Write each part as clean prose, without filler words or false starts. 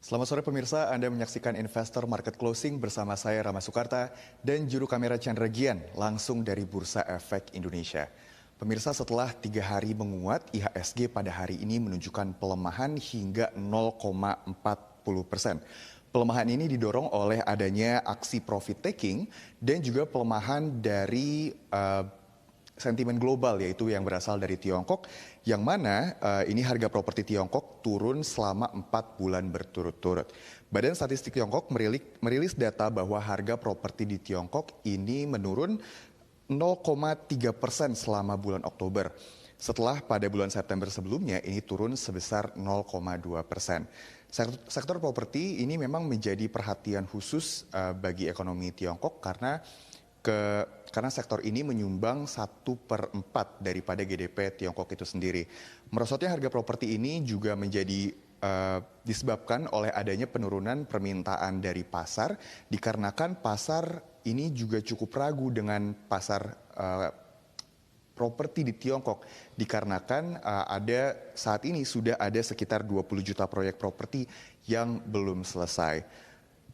Selamat sore pemirsa, Anda menyaksikan Investor Market Closing bersama saya Rama Sukarta dan juru kamera Chandra Gian langsung dari Bursa Efek Indonesia. Pemirsa, setelah 3 hari menguat, IHSG pada hari ini menunjukkan pelemahan hingga 0,40%. Pelemahan ini didorong oleh adanya aksi profit taking dan juga pelemahan dari sentimen global, yaitu yang berasal dari Tiongkok, yang mana ini harga properti Tiongkok turun selama 4 bulan berturut-turut. Badan Statistik Tiongkok merilis data bahwa harga properti di Tiongkok ini menurun 0,3% selama bulan Oktober. Setelah pada bulan September sebelumnya ini turun sebesar 0,2%. Sektor properti ini memang menjadi perhatian khusus bagi ekonomi Tiongkok karena sektor ini menyumbang 1/4 daripada GDP Tiongkok itu sendiri. Merosotnya harga properti ini juga menjadi disebabkan oleh adanya penurunan permintaan dari pasar, dikarenakan pasar ini juga cukup ragu dengan pasar properti di Tiongkok, dikarenakan saat ini sudah ada sekitar 20 juta proyek properti yang belum selesai.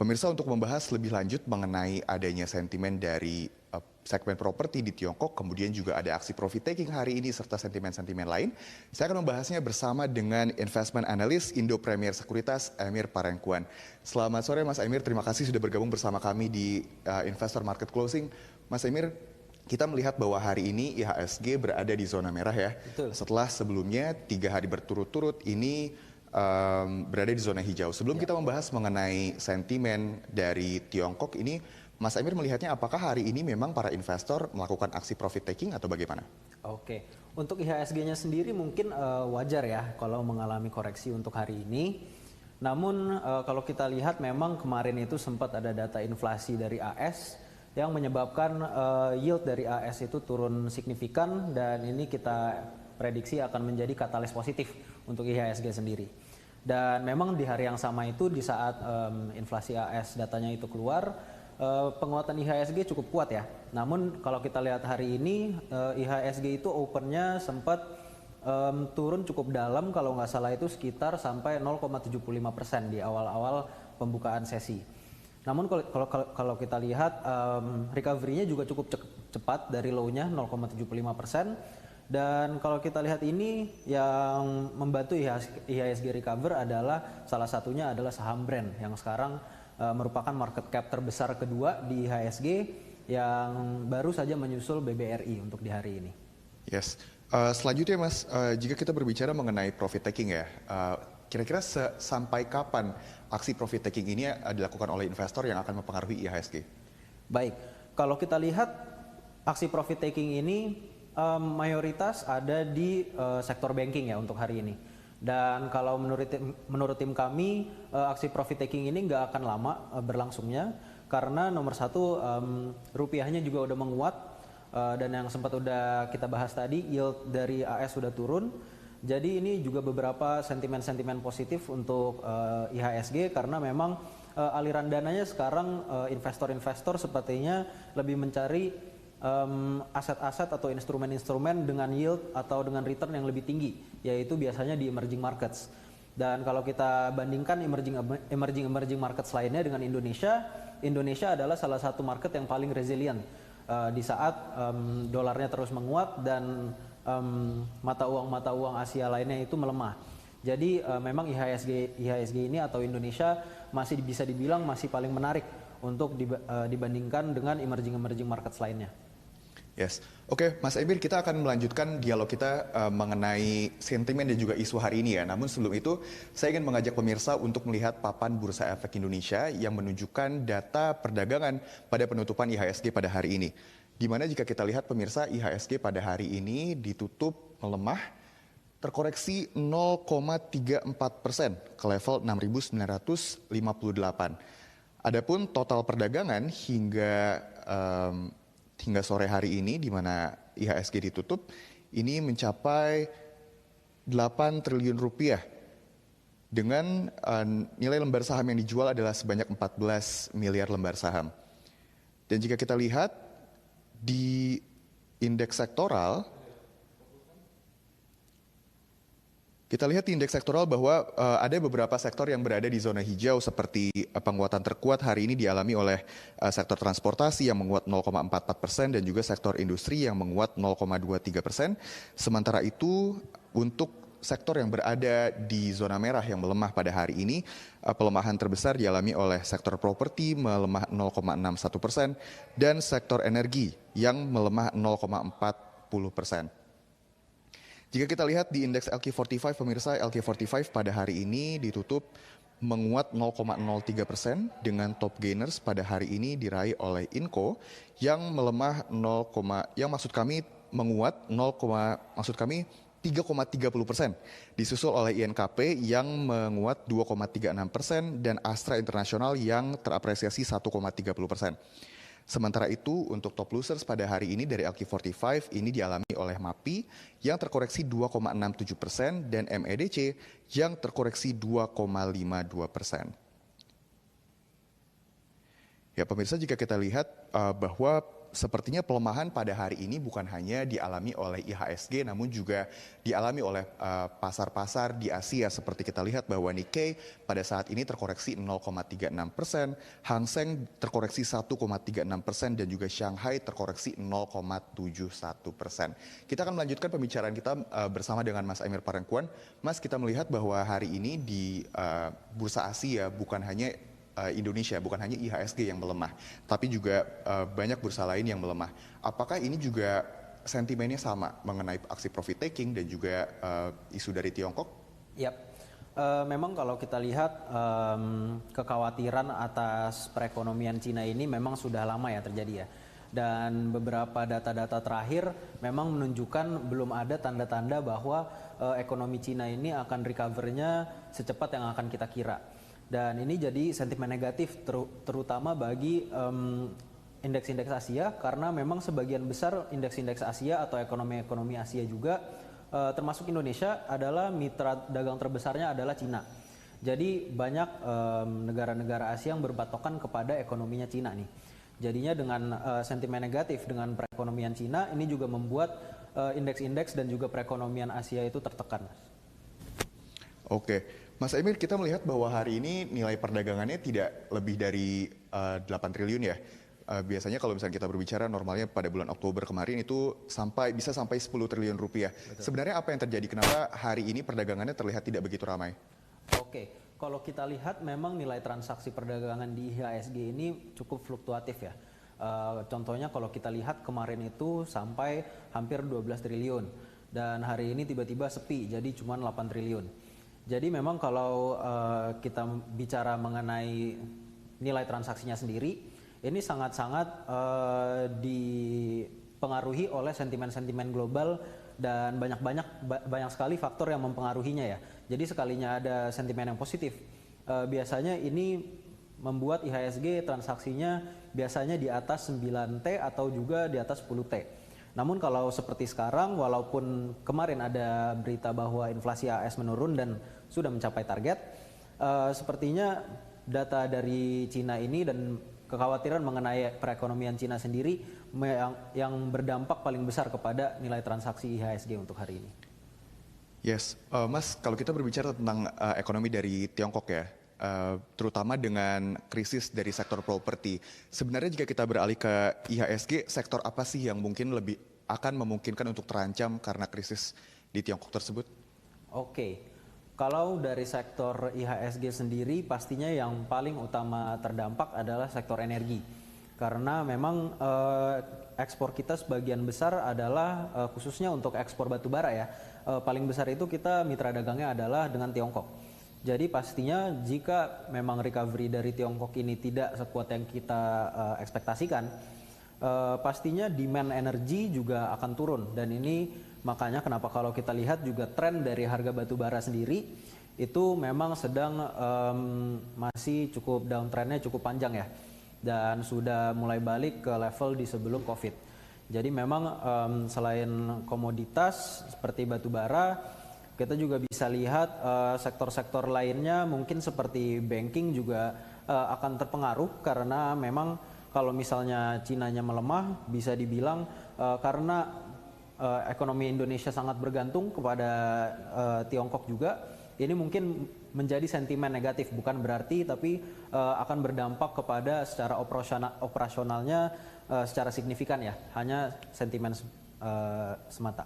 Pemirsa, untuk membahas lebih lanjut mengenai adanya sentimen dari segmen properti di Tiongkok, kemudian juga ada aksi profit taking hari ini serta sentimen-sentimen lain, saya akan membahasnya bersama dengan investment analyst Indo Premier Sekuritas, Emir Parengkuan. Selamat sore Mas Emir, terima kasih sudah bergabung bersama kami di Investor Market Closing. Mas Emir, kita melihat bahwa hari ini IHSG berada di zona merah ya. Betul. Setelah sebelumnya 3 hari berturut-turut ini berada di zona hijau. Sebelum kita membahas mengenai sentimen dari Tiongkok ini, Mas Emir melihatnya apakah hari ini memang para investor melakukan aksi profit taking atau bagaimana? Oke, untuk IHSG-nya sendiri mungkin wajar ya kalau mengalami koreksi untuk hari ini. Namun kalau kita lihat memang kemarin itu sempat ada data inflasi dari AS yang menyebabkan yield dari AS itu turun signifikan, dan ini kita prediksi akan menjadi katalis positif untuk IHSG sendiri. Dan memang di hari yang sama itu, di saat inflasi AS datanya itu keluar, penguatan IHSG cukup kuat ya. Namun kalau kita lihat hari ini, IHSG itu opennya sempat turun cukup dalam, kalau nggak salah itu sekitar sampai 0,75% di awal-awal pembukaan sesi. Namun kalau kita lihat recovery-nya juga cukup cepat dari low-nya 0,75%. Dan kalau kita lihat ini, yang membantu IHSG recover adalah salah satunya adalah saham brand yang sekarang merupakan market cap terbesar kedua di IHSG, yang baru saja menyusul BBRI untuk di hari ini. Yes. Selanjutnya Mas, jika kita berbicara mengenai profit taking ya, kira-kira sampai kapan aksi profit taking ini dilakukan oleh investor yang akan mempengaruhi IHSG? Baik, kalau kita lihat aksi profit taking ini mayoritas ada di sektor banking ya untuk hari ini. Dan kalau menurut tim kami, aksi profit taking ini nggak akan lama berlangsungnya, karena nomor satu, rupiahnya juga udah menguat, dan yang sempat udah kita bahas tadi, yield dari AS sudah turun. Jadi ini juga beberapa sentimen-sentimen positif untuk IHSG, karena memang aliran dananya sekarang investor-investor sepertinya lebih mencari aset-aset atau instrumen-instrumen dengan yield atau dengan return yang lebih tinggi, yaitu biasanya di emerging markets. Dan kalau kita bandingkan emerging markets lainnya dengan Indonesia, Indonesia adalah salah satu market yang paling resilient di saat dolarnya terus menguat dan mata uang Asia lainnya itu melemah. Jadi memang IHSG ini atau Indonesia masih bisa dibilang masih paling menarik untuk dibandingkan dengan emerging markets lainnya. Yes. Oke, Mas Emir, kita akan melanjutkan dialog kita mengenai sentimen dan juga isu hari ini ya. Namun sebelum itu, saya ingin mengajak pemirsa untuk melihat papan Bursa Efek Indonesia yang menunjukkan data perdagangan pada penutupan IHSG pada hari ini. Di mana jika kita lihat pemirsa, IHSG pada hari ini ditutup melemah, terkoreksi 0,34% ke level 6.958. Adapun total perdagangan hingga sore hari ini, di mana IHSG ditutup, ini mencapai 8 triliun rupiah dengan nilai lembar saham yang dijual adalah sebanyak 14 miliar lembar saham. Dan jika kita lihat di indeks sektoral, Kita lihat di indeks sektoral bahwa ada beberapa sektor yang berada di zona hijau seperti penguatan terkuat hari ini dialami oleh sektor transportasi yang menguat 0,44% dan juga sektor industri yang menguat 0,23%. Sementara itu untuk sektor yang berada di zona merah yang melemah pada hari ini, pelemahan terbesar dialami oleh sektor properti melemah 0,61% dan sektor energi yang melemah 0,40%. Jika kita lihat di indeks LQ45, pemirsa, LQ45 pada hari ini ditutup menguat 0,03% dengan top gainers pada hari ini diraih oleh Inco yang melemah 0, yang maksud kami menguat 0, maksud kami 3,30%, disusul oleh INKP yang menguat 2,36% dan Astra Internasional yang terapresiasi 1,30%. Sementara itu untuk top losers pada hari ini dari LQ45 ini dialami oleh MAPI yang terkoreksi 2,67% dan MEDC yang terkoreksi 2,52%. Ya pemirsa, jika kita lihat bahwa sepertinya pelemahan pada hari ini bukan hanya dialami oleh IHSG namun juga dialami oleh pasar-pasar di Asia, seperti kita lihat bahwa Nikkei pada saat ini terkoreksi 0,36%, Hang Seng terkoreksi 1,36% dan juga Shanghai terkoreksi 0,71%. Kita akan melanjutkan pembicaraan kita bersama dengan Mas Emir Parengkuan. Mas, kita melihat bahwa hari ini di bursa Asia bukan hanya Indonesia, bukan hanya IHSG yang melemah, tapi juga banyak bursa lain yang melemah. Apakah ini juga sentimennya sama mengenai aksi profit taking dan juga isu dari Tiongkok? Yap, memang kalau kita lihat kekhawatiran atas perekonomian Cina ini memang sudah lama ya terjadi ya. Dan beberapa data-data terakhir memang menunjukkan belum ada tanda-tanda bahwa ekonomi Cina ini akan recover-nya secepat yang akan kita kira. Dan ini jadi sentimen negatif terutama bagi indeks-indeks Asia karena memang sebagian besar indeks-indeks Asia atau ekonomi-ekonomi Asia juga termasuk Indonesia adalah mitra dagang terbesarnya adalah Cina. Jadi banyak negara-negara Asia yang berpatokan kepada ekonominya Cina nih. Jadinya dengan sentimen negatif dengan perekonomian Cina ini juga membuat indeks-indeks dan juga perekonomian Asia itu tertekan. Oke. Mas Emir, kita melihat bahwa hari ini nilai perdagangannya tidak lebih dari 8 triliun ya. Biasanya kalau misalnya kita berbicara normalnya pada bulan Oktober kemarin itu bisa sampai 10 triliun rupiah. Betul. Sebenarnya apa yang terjadi? Kenapa hari ini perdagangannya terlihat tidak begitu ramai? Oke, kalau kita lihat memang nilai transaksi perdagangan di IHSG ini cukup fluktuatif ya. Contohnya kalau kita lihat kemarin itu sampai hampir 12 triliun dan hari ini tiba-tiba sepi jadi cuma 8 triliun. Jadi memang kalau kita bicara mengenai nilai transaksinya sendiri, ini sangat-sangat dipengaruhi oleh sentimen-sentimen global dan banyak sekali faktor yang mempengaruhinya ya. Jadi sekalinya ada sentimen yang positif, biasanya ini membuat IHSG transaksinya biasanya di atas 9T atau juga di atas 10T. Namun kalau seperti sekarang, walaupun kemarin ada berita bahwa inflasi AS menurun dan sudah mencapai target, sepertinya data dari Cina ini dan kekhawatiran mengenai perekonomian Cina sendiri yang berdampak paling besar kepada nilai transaksi IHSG untuk hari ini. Yes, Mas, kalau kita berbicara tentang ekonomi dari Tiongkok ya, terutama dengan krisis dari sektor properti. Sebenarnya jika kita beralih ke IHSG, sektor apa sih yang mungkin lebih akan memungkinkan untuk terancam karena krisis di Tiongkok tersebut? Oke, kalau dari sektor IHSG sendiri pastinya yang paling utama terdampak adalah sektor energi. Karena memang ekspor kita sebagian besar adalah khususnya untuk ekspor batu bara ya. Paling besar itu kita mitra dagangnya adalah dengan Tiongkok. Jadi pastinya jika memang recovery dari Tiongkok ini tidak sekuat yang kita ekspektasikan, pastinya demand energi juga akan turun. Dan ini makanya kenapa kalau kita lihat juga tren dari harga batu bara sendiri itu memang sedang masih cukup downtrendnya cukup panjang ya. Dan sudah mulai balik ke level di sebelum COVID. Jadi memang selain komoditas seperti batu bara, kita juga bisa lihat sektor-sektor lainnya mungkin seperti banking juga akan terpengaruh karena memang kalau misalnya Cinanya melemah bisa dibilang karena ekonomi Indonesia sangat bergantung kepada Tiongkok juga, ini mungkin menjadi sentimen negatif, bukan berarti tapi akan berdampak kepada secara operasionalnya secara signifikan ya, hanya sentimen semata.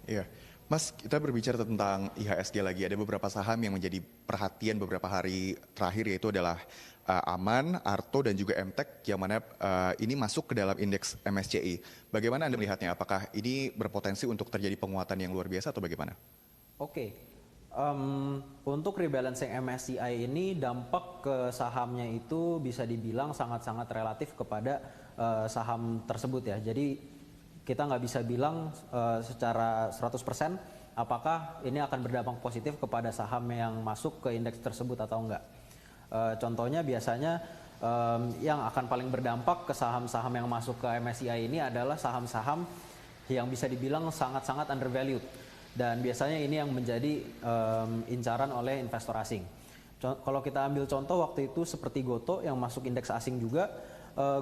Iya, Mas, kita berbicara tentang IHSG lagi. Ada beberapa saham yang menjadi perhatian beberapa hari terakhir, yaitu adalah Aman, Arto, dan juga MTEK, yang mana ini masuk ke dalam indeks MSCI. Bagaimana Anda melihatnya? Apakah ini berpotensi untuk terjadi penguatan yang luar biasa atau bagaimana? Oke. Untuk rebalancing MSCI ini dampak ke sahamnya itu bisa dibilang sangat-sangat relatif kepada saham tersebut ya. Jadi kita nggak bisa bilang secara 100% apakah ini akan berdampak positif kepada saham yang masuk ke indeks tersebut atau enggak. Contohnya biasanya yang akan paling berdampak ke saham-saham yang masuk ke MSCI ini adalah saham-saham yang bisa dibilang sangat-sangat undervalued. Dan biasanya ini yang menjadi incaran oleh investor asing. Kalau kita ambil contoh waktu itu seperti Goto yang masuk indeks asing juga,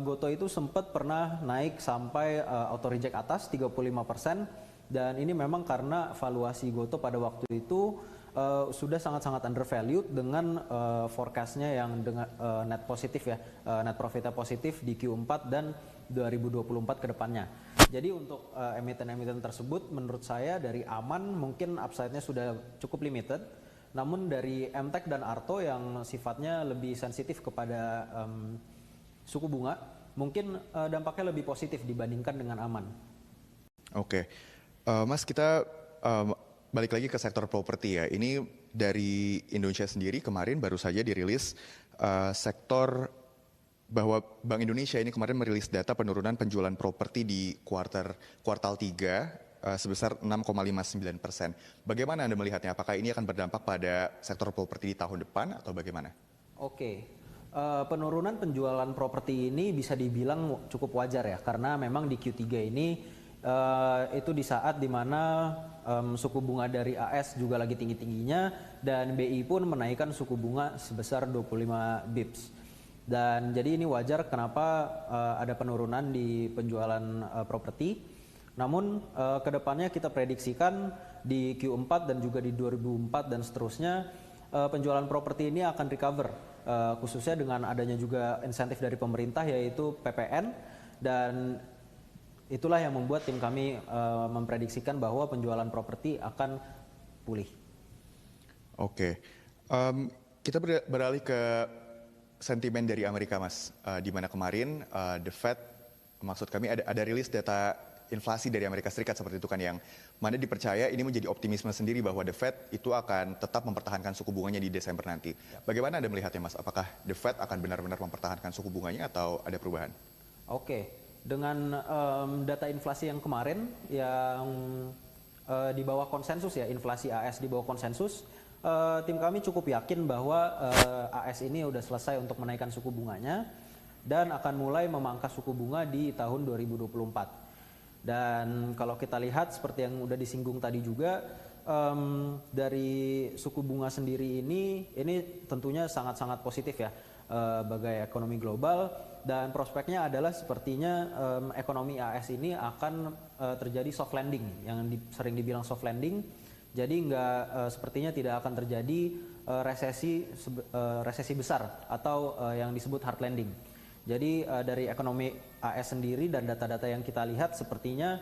Goto itu sempat pernah naik sampai auto reject atas 35%, dan ini memang karena valuasi Goto pada waktu itu sudah sangat-sangat undervalued dengan forecastnya yang dengan net positif ya, net profitnya positif di Q4 dan 2024 ke depannya. Jadi untuk emiten-emiten tersebut menurut saya dari Aman mungkin upside-nya sudah cukup limited, namun dari MTEK dan Arto yang sifatnya lebih sensitif kepada suku bunga mungkin dampaknya lebih positif dibandingkan dengan Aman. Oke, Mas, kita balik lagi ke sektor properti ya. Ini dari Indonesia sendiri kemarin baru saja dirilis sektor bahwa Bank Indonesia ini kemarin merilis data penurunan penjualan properti di kuartal 3 sebesar 6,59%. Bagaimana Anda melihatnya? Apakah ini akan berdampak pada sektor properti di tahun depan atau bagaimana? Oke, penurunan penjualan properti ini bisa dibilang cukup wajar ya, karena memang di Q3 ini itu di saat dimana suku bunga dari AS juga lagi tinggi-tingginya dan BI pun menaikkan suku bunga sebesar 25 bips. Dan jadi ini wajar kenapa ada penurunan di penjualan properti. Namun kedepannya kita prediksikan di Q4 dan juga di 2004 dan seterusnya penjualan properti ini akan recover, khususnya dengan adanya juga insentif dari pemerintah yaitu PPN, dan itulah yang membuat tim kami memprediksikan bahwa penjualan properti akan pulih. Oke, kita beralih ke sentimen dari Amerika, Mas, di mana kemarin The Fed, maksud kami ada rilis data inflasi dari Amerika Serikat seperti itu kan, yang mana dipercaya ini menjadi optimisme sendiri bahwa The Fed itu akan tetap mempertahankan suku bunganya di Desember nanti. Bagaimana Anda melihatnya, Mas? Apakah The Fed akan benar-benar mempertahankan suku bunganya atau ada perubahan? Oke, dengan data inflasi yang kemarin yang di bawah konsensus ya, inflasi AS di bawah konsensus, tim kami cukup yakin bahwa AS ini udah selesai untuk menaikkan suku bunganya dan akan mulai memangkas suku bunga di tahun 2024. Dan kalau kita lihat seperti yang udah disinggung tadi juga, dari suku bunga sendiri ini tentunya sangat-sangat positif ya bagi ekonomi global, dan prospeknya adalah sepertinya ekonomi AS ini akan terjadi soft landing, yang sering dibilang soft landing. Jadi sepertinya tidak akan terjadi resesi besar atau yang disebut hard landing. Jadi dari ekonomi AS sendiri dan data-data yang kita lihat sepertinya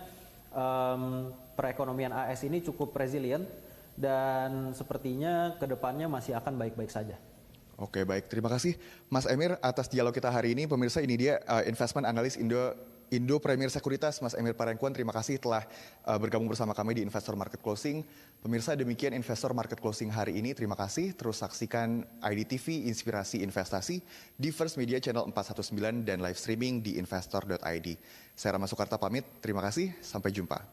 perekonomian AS ini cukup resilient dan sepertinya kedepannya masih akan baik-baik saja. Oke, baik. Terima kasih Mas Emir atas dialog kita hari ini. Pemirsa, ini dia investment analis Indo Premier Sekuritas, Mas Emir Parengkuan. Terima kasih telah bergabung bersama kami di Investor Market Closing. Pemirsa, demikian Investor Market Closing hari ini. Terima kasih. Terus saksikan IDTV Inspirasi Investasi di First Media Channel 419 dan live streaming di investor.id. Saya Rama Soekarta pamit. Terima kasih. Sampai jumpa.